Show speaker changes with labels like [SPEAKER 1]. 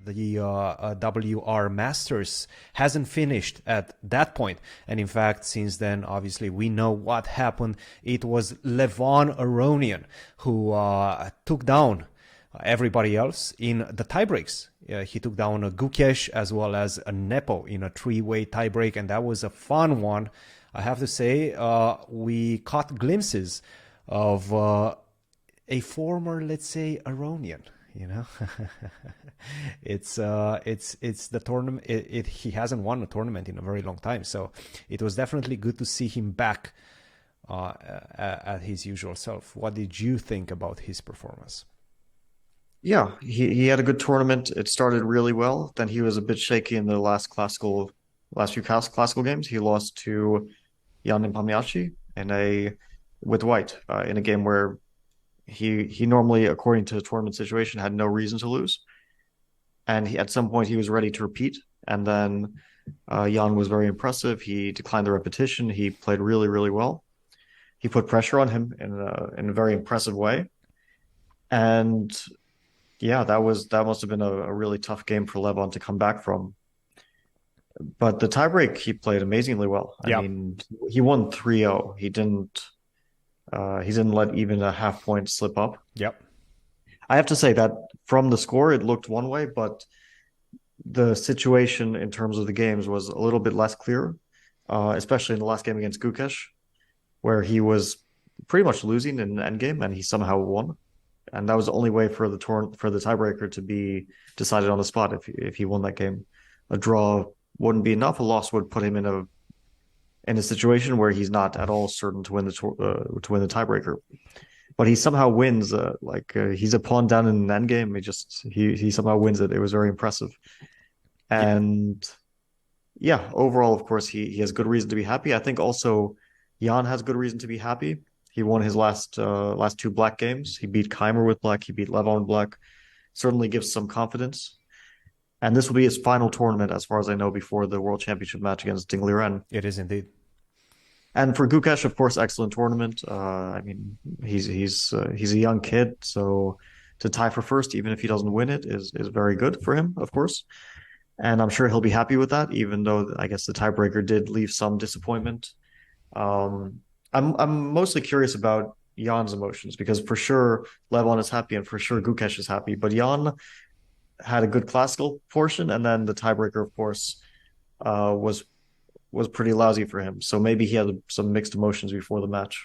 [SPEAKER 1] the WR Masters hasn't finished at that point. And in fact, since then, obviously, we know what happened. It was Levon Aronian who took down everybody else in the tiebreaks. He took down a Gukesh as well as a Nepo in a three-way tiebreak, and that was a fun one. I have to say, we caught glimpses of a former, let's say, Aronian. You know, it's the tournament. He hasn't won a tournament in a very long time, so it was definitely good to see him back at his usual self. What did you think about his performance?
[SPEAKER 2] Yeah, he had a good tournament. It started really well. Then he was a bit shaky in the last few classical games. He lost to Jan Nepomniachtchi in a with white in a game where he normally, according to the tournament situation, had no reason to lose. And at some point he was ready to repeat. And then Jan was very impressive. He declined the repetition. He played really, really well. He put pressure on him in a very impressive way. And yeah, that must have been a really tough game for Levon to come back from. But the tiebreak, he played amazingly well. I
[SPEAKER 1] Yeah,
[SPEAKER 2] mean, he won 3-0. He didn't let even a half point slip up.
[SPEAKER 1] yep.
[SPEAKER 2] I have to say that from the score, it looked one way, but the situation in terms of the games was a little bit less clear, especially in the last game against Gukesh, where he was pretty much losing in the endgame and he somehow won. And that was the only way for the tiebreaker to be decided on the spot if he won that game. A draw wouldn't be enough. A loss would put him in a situation where he's not at all certain to win the tiebreaker. But he somehow wins. He's a pawn down in an endgame. He somehow wins it. It was very impressive.
[SPEAKER 1] Yeah.
[SPEAKER 2] And yeah, overall, of course, he has good reason to be happy. I think also Jan has good reason to be happy. He won his last two black games. He beat Keimer with black. He beat Levon with black. Certainly gives some confidence. And this will be his final tournament, as far as I know, before the World Championship match against Ding Liren.
[SPEAKER 1] It is indeed.
[SPEAKER 2] And for Gukesh, of course, excellent tournament. I mean, he's a young kid, so to tie for first, even if he doesn't win it, is very good for him, of course. And I'm sure he'll be happy with that, even though I guess the tiebreaker did leave some disappointment. Um, I'm mostly curious about Jan's emotions because for sure Levon is happy and for sure Gukesh is happy, but Jan had a good classical portion, and then the tiebreaker, of course, was pretty lousy for him. So maybe he had some mixed emotions before the match.